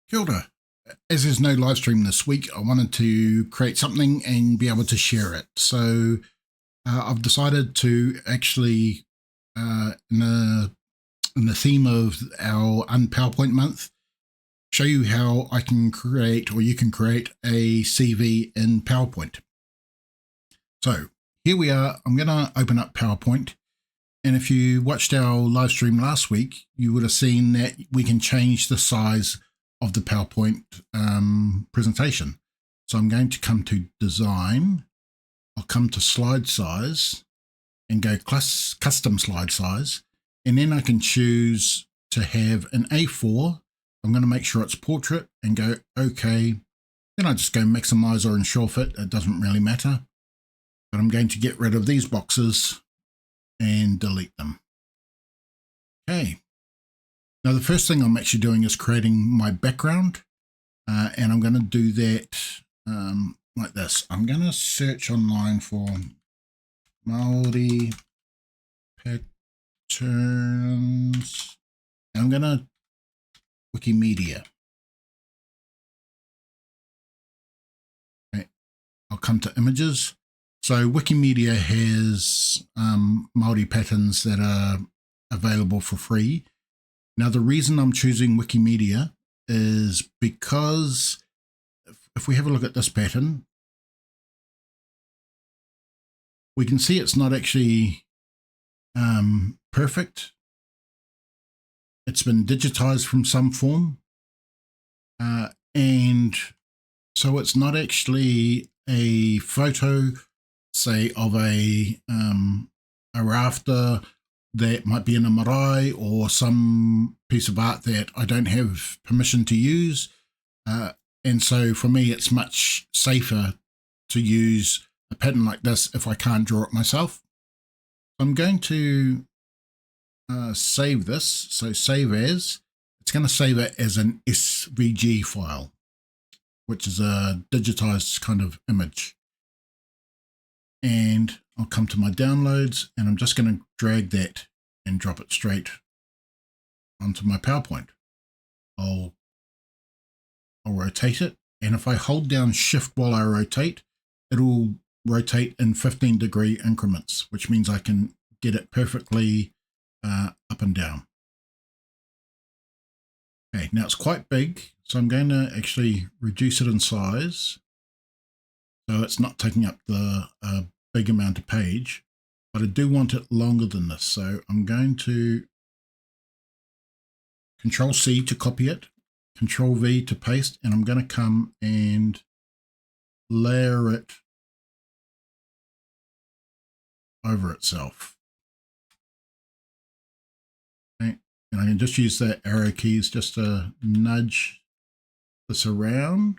Kia ora. As there's no live stream this week, I wanted to create something and be able to share it. So I've decided to actually, in the theme of our PowerPoint month, show you how I can create, or you can create, a CV in PowerPoint. So here we are. I'm going to open up PowerPoint. And if you watched our live stream last week, you would have seen that we can change the size of the PowerPoint presentation. So I'm going to come to Design. I'll come to Slide Size and go Custom Slide Size. And then I can choose to have an A4. I'm going to make sure it's Portrait and go OK. Then I just go Maximize or Ensure Fit. It doesn't really matter. But I'm going to get rid of these boxes and delete them. Okay. Now the first thing I'm actually doing is creating my background, and I'm going to do that like this. I'm going to search online for Māori patterns, and I'm going to Wikimedia. Okay. I'll come to images. So Wikimedia has Māori patterns that are available for free. Now, the reason I'm choosing Wikimedia is because if we have a look at this pattern, we can see it's not actually perfect. It's been digitized from some form. And so it's not actually a photo, say, of a rafter that might be in a marae or some piece of art that I don't have permission to use. And so for me, it's much safer to use a pattern like this if I can't draw it myself. I'm going to save this. So save as, it's going to save it as an SVG file, which is a digitized kind of image. And I'll come to my downloads and I'm just going to drag that and drop it straight onto my PowerPoint. I'll rotate it. And if I hold down Shift while I rotate, it'll rotate in 15-degree increments, which means I can get it perfectly up and down. Okay, now it's quite big, so I'm going to actually reduce it in size. So it's not taking up the big amount of page, but I do want it longer than this. So I'm going to Control C to copy it, Control V to paste, and I'm going to come and layer it over itself. Okay. And I can just use the arrow keys just to nudge this around.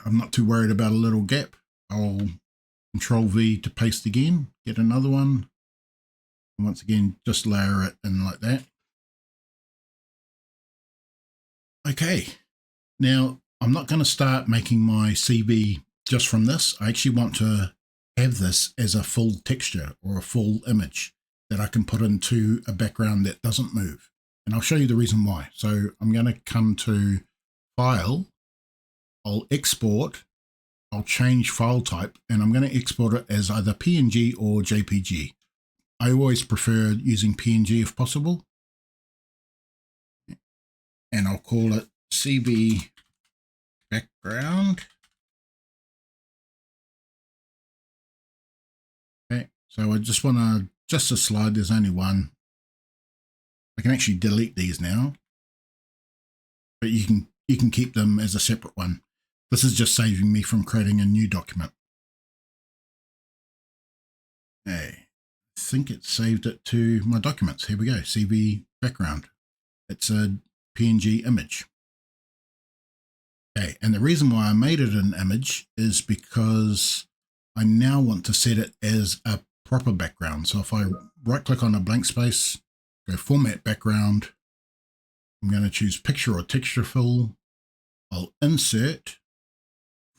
I'm not too worried about a little gap. I'll Control V to paste again, get another one. And once again, just layer it in like that. Okay, now I'm not going to start making my CV just from this. I actually want to have this as a full texture or a full image that I can put into a background that doesn't move. And I'll show you the reason why. So I'm going to come to File, I'll export, I'll change file type, and I'm going to export it as either PNG or JPG. I always prefer using PNG if possible. And I'll call it CV background. Okay, so I just want to, just a slide, there's only one. I can actually delete these now, but you can keep them as a separate one. This is just saving me from creating a new document. Okay, I think it saved it to my documents. Here we go, CV background. It's a PNG image. Okay, and the reason why I made it an image is because I now want to set it as a proper background. So if I right click on a blank space, go Format Background, I'm going to choose Picture or Texture Fill. I'll insert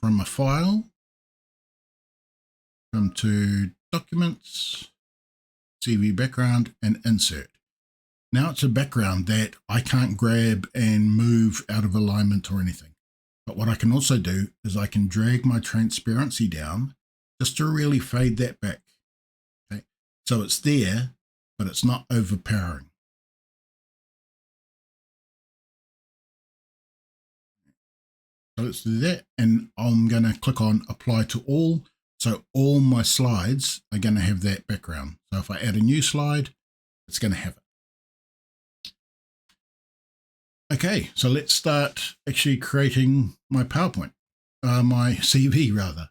from a file, come to Documents, CV Background, and Insert. Now it's a background that I can't grab and move out of alignment or anything. But what I can also do is I can drag my transparency down just to really fade that back. Okay? So it's there, but it's not overpowering. So let's do that. And I'm going to click on apply to all. So all my slides are going to have that background. So if I add a new slide, it's going to have it. Okay, so let's start actually creating my PowerPoint, my CV rather.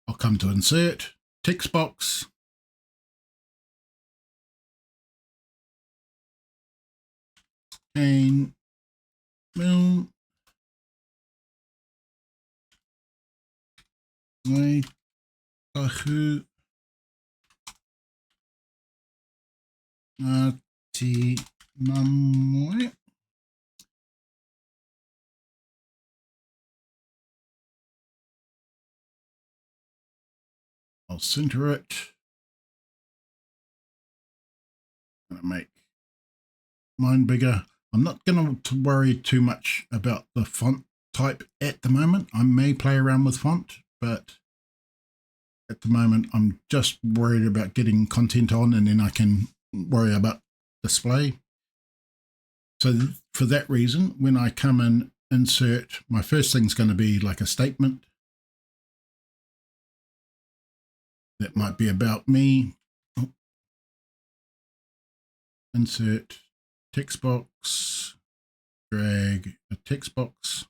I'll come to insert, text box, and well, my tahu ati mamoe. I'll center it. I'm going to make mine bigger. I'm not going to worry too much about the font type at the moment. I may play around with font, but at the moment I'm just worried about getting content on, and then I can worry about display. So for that reason, when I come and insert, my first thing's going to be like a statement that might be about me. Insert text box, drag a text box.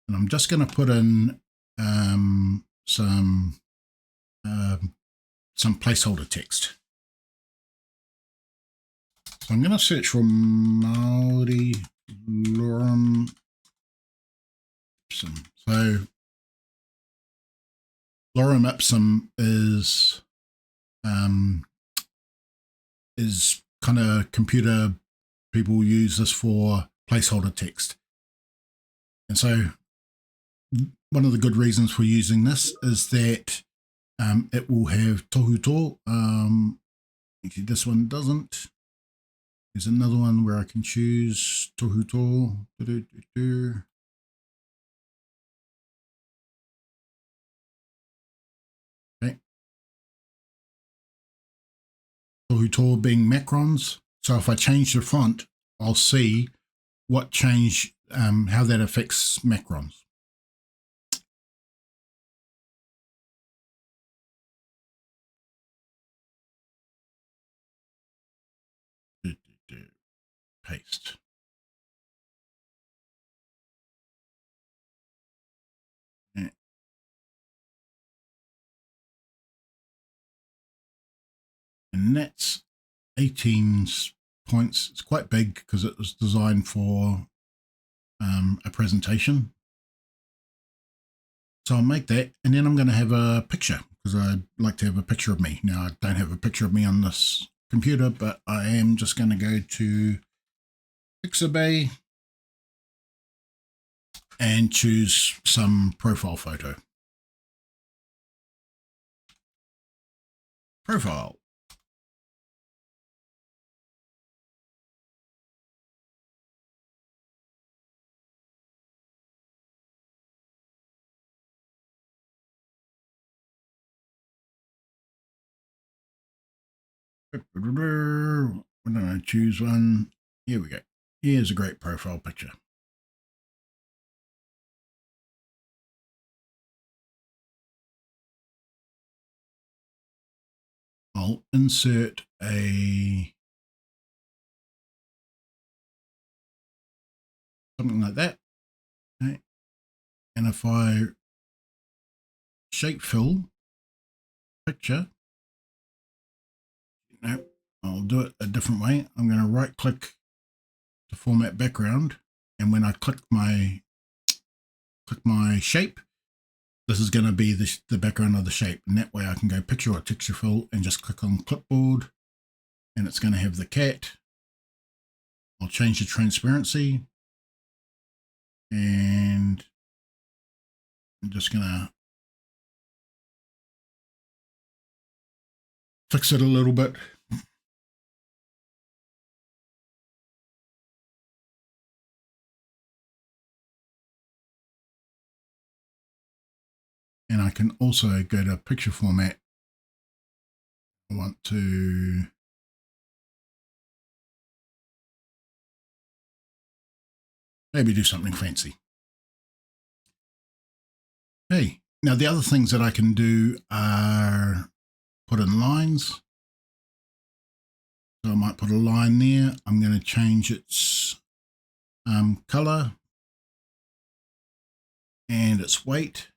And I'm just going to put in some placeholder text. So I'm going to search for Maori Lorem Ipsum. So Lorem Ipsum is kind of computer people use this for placeholder text. And so one of the good reasons for using this is that it will have tohuto. Actually, this one doesn't. There's another one where I can choose tohuto. Okay. Tohuto being macrons. So if I change the font, I'll see what change, how that affects macrons. Paste. Yeah. And that's 18 points. It's quite big because it was designed for a presentation. So I'll make that, and then I'm going to have a picture because I'd like to have a picture of me. Now I don't have a picture of me on this computer, but I am just going to go to Pixabay and choose some profile photo. Profile. We're going to choose one. Here we go. Here's a great profile picture. I'll insert something like that. Okay. And if I shape fill picture, no, I'll do it a different way. I'm going to right click to format background. And when I click my shape, this is going to be the background of the shape. And that way I can go picture or texture fill and just click on clipboard, and it's going to have the cat. I'll change the transparency, and I'm just going to fix it a little bit. And I can also go to picture format. I want to maybe do something fancy. Hey, now the other things that I can do are put in lines. So I might put a line there. I'm going to change its color and its weight.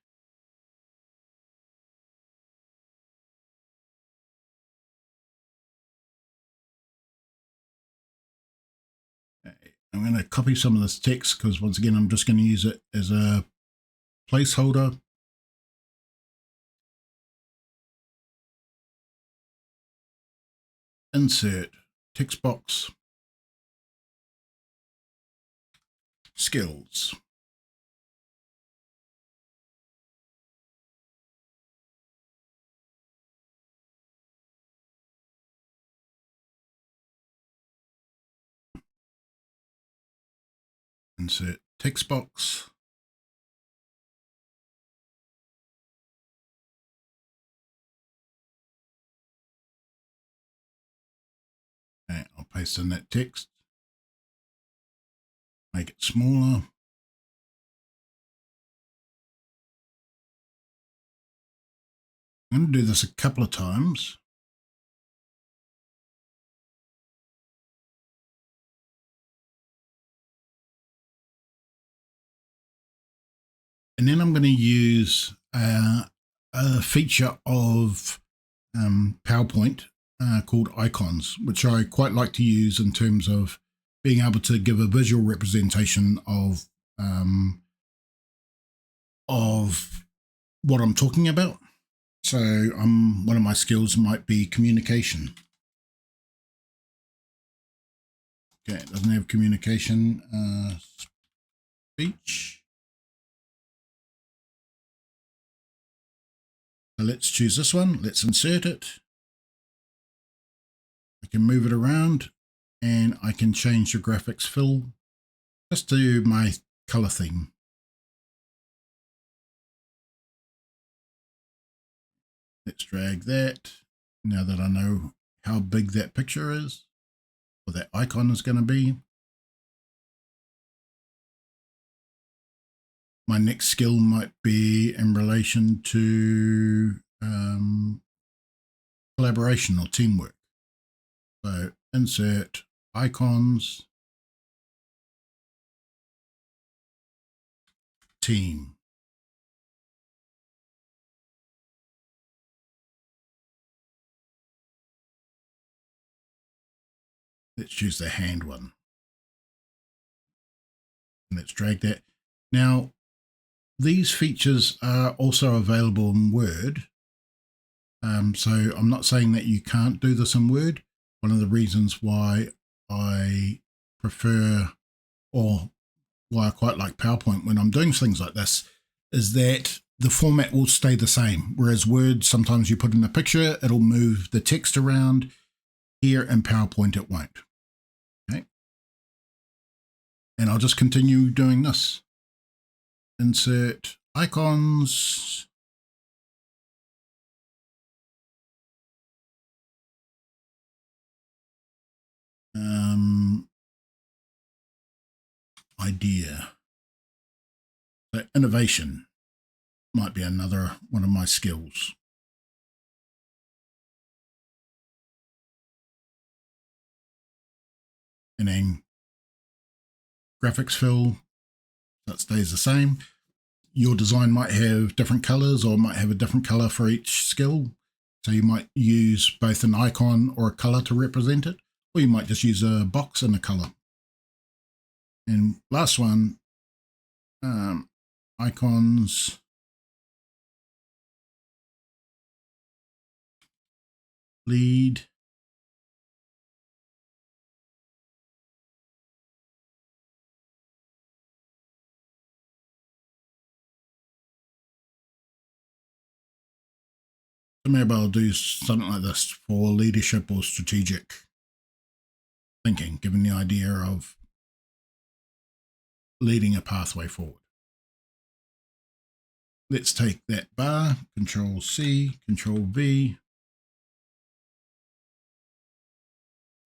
I'm going to copy some of this text because once again, I'm just going to use it as a placeholder. Insert text box, skills. Insert text box. Okay, I'll paste in that text. Make it smaller. I'm going to do this a couple of times. And then I'm going to use a feature of PowerPoint called icons, which I quite like to use in terms of being able to give a visual representation of what I'm talking about. So one of my skills might be communication. Okay, it doesn't have communication. Speech. So let's choose this one. Let's insert it. I can move it around and I can change the graphics fill just to my color theme. Let's drag that. Now that I know how big that picture is, or that icon is going to be. My next skill might be in relation to collaboration or teamwork. So insert icons, team. Let's choose the hand one. And let's drag that. Now, these features are also available in Word. So I'm not saying that you can't do this in Word. One of the reasons why I prefer, or why I quite like PowerPoint when I'm doing things like this, is that the format will stay the same. Whereas Word, sometimes you put in a picture, it'll move the text around. Here in PowerPoint, it won't. Okay. And I'll just continue doing this. Insert icons. Idea. So innovation might be another one of my skills. And then graphics fill, that stays the same. Your design might have different colors or might have a different color for each skill. So you might use both an icon or a color to represent it, or you might just use a box and a color. And last one, icons. Lead. So maybe I'll do something like this for leadership or strategic thinking, given the idea of leading a pathway forward. Let's take that bar, Control C, Control V.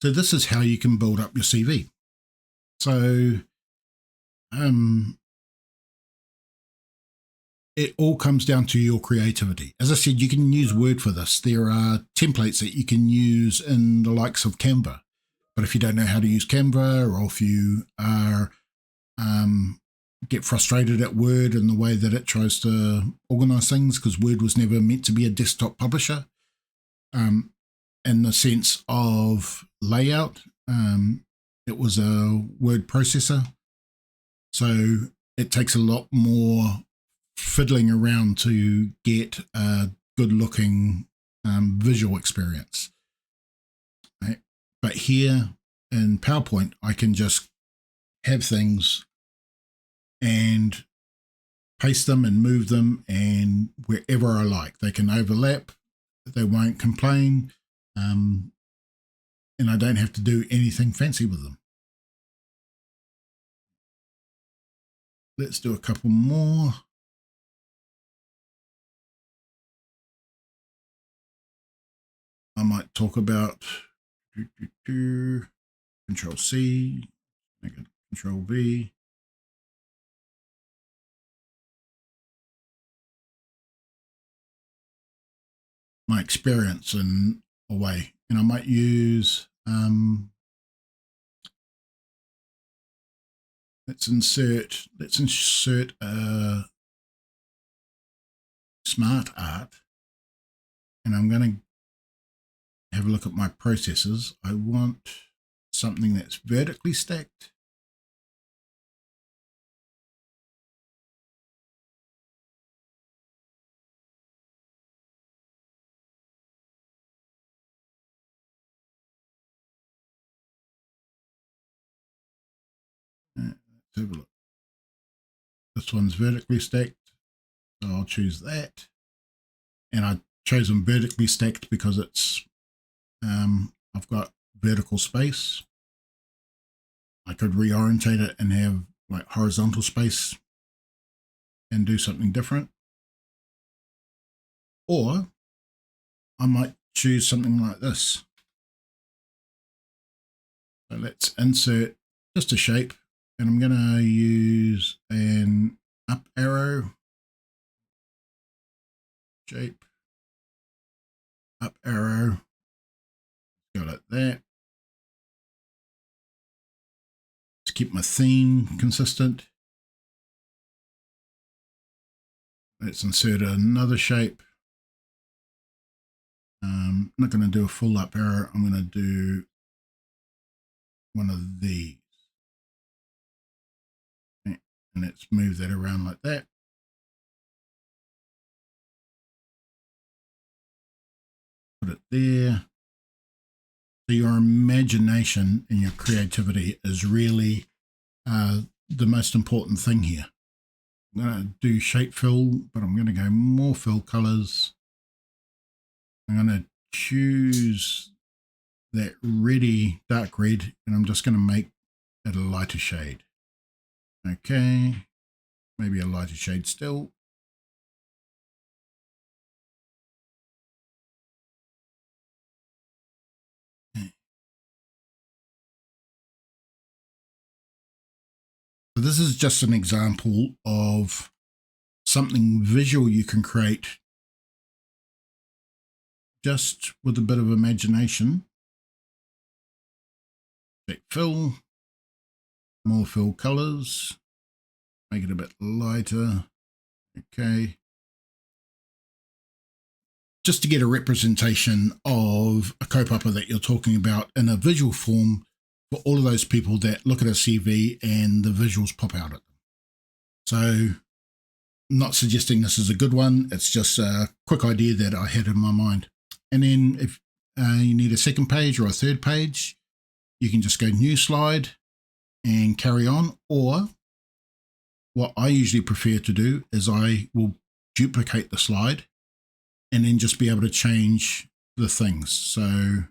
So this is how you can build up your CV. So it all comes down to your creativity. As I said, you can use Word for this. There are templates that you can use in the likes of Canva. But if you don't know how to use Canva, or if you are get frustrated at Word and the way that it tries to organize things, because Word was never meant to be a desktop publisher, in the sense of layout, it was a word processor. So it takes a lot more fiddling around to get a good looking visual experience. Right? But here in PowerPoint, I can just have things and paste them and move them, and wherever I like. They can overlap, they won't complain, and I don't have to do anything fancy with them. Let's do a couple more. I might talk about Control C, make it Control V. My experience in a way, and I might use let's insert a smart art, and I'm going to have a look at my processes. I want something that's vertically stacked. Let's have a look. This one's vertically stacked, so I'll choose that. And I chose them vertically stacked because it's I've got vertical space. I could reorientate it and have like horizontal space and do something different. Or I might choose something like this. So let's insert just a shape, and I'm going to use an up arrow shape, up arrow, go like that. Let's keep my theme consistent. Let's insert another shape. I'm not going to do a full up arrow. I'm going to do one of these. Okay. And let's move that around like that. Put it there. So your imagination and your creativity is really the most important thing here. I'm going to do shape fill, but I'm going to go more fill colors. I'm going to choose that reddy, dark red, and I'm just going to make it a lighter shade. Okay, maybe a lighter shade still. Okay. So this is just an example of something visual you can create just with a bit of imagination. Take fill, more fill colors, make it a bit lighter. Okay. Just to get a representation of a kaupapa that you're talking about in a visual form for all of those people that look at a CV and the visuals pop out at them. So I'm not suggesting this is a good one. It's just a quick idea that I had in my mind. And then if you need a second page or a third page, you can just go new slide and carry on. Or what I usually prefer to do is I will duplicate the slide and then just be able to change the things. So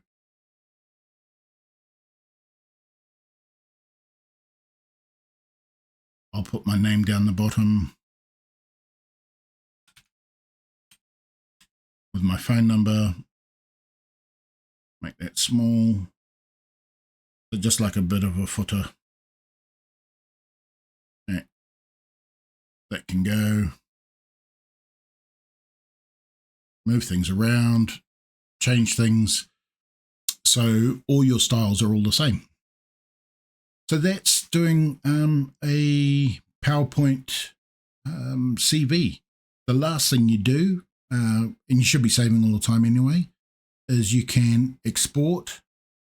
I'll put my name down the bottom with my phone number, make that small, so just like a bit of a footer. That can go. Move things around, change things, so all your styles are all the same. So that's doing a PowerPoint CV. The last thing you do, and you should be saving all the time anyway, is you can export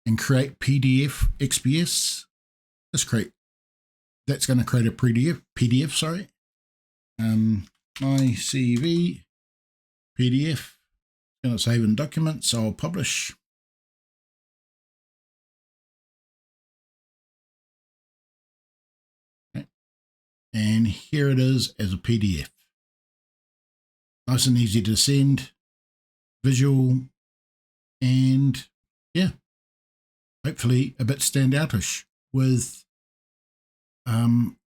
and create PDF XPS. That's going to create a PDF, sorry. My CV PDF, going to save in documents, I'll publish. Okay. And here it is as a PDF. Nice and easy to send, visual, and yeah, hopefully a bit standoutish with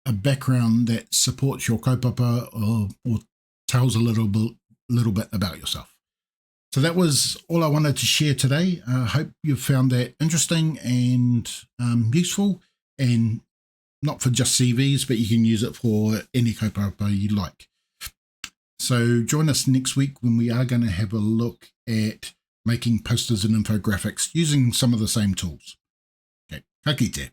a background that supports your kaupapa or tells a little bit about yourself. So that was all I wanted to share today. I hope you've found that interesting and useful, and not for just CVs, but you can use it for any kaupapa you like. So join us next week when we are going to have a look at making posters and infographics using some of the same tools. Okay, ka kite.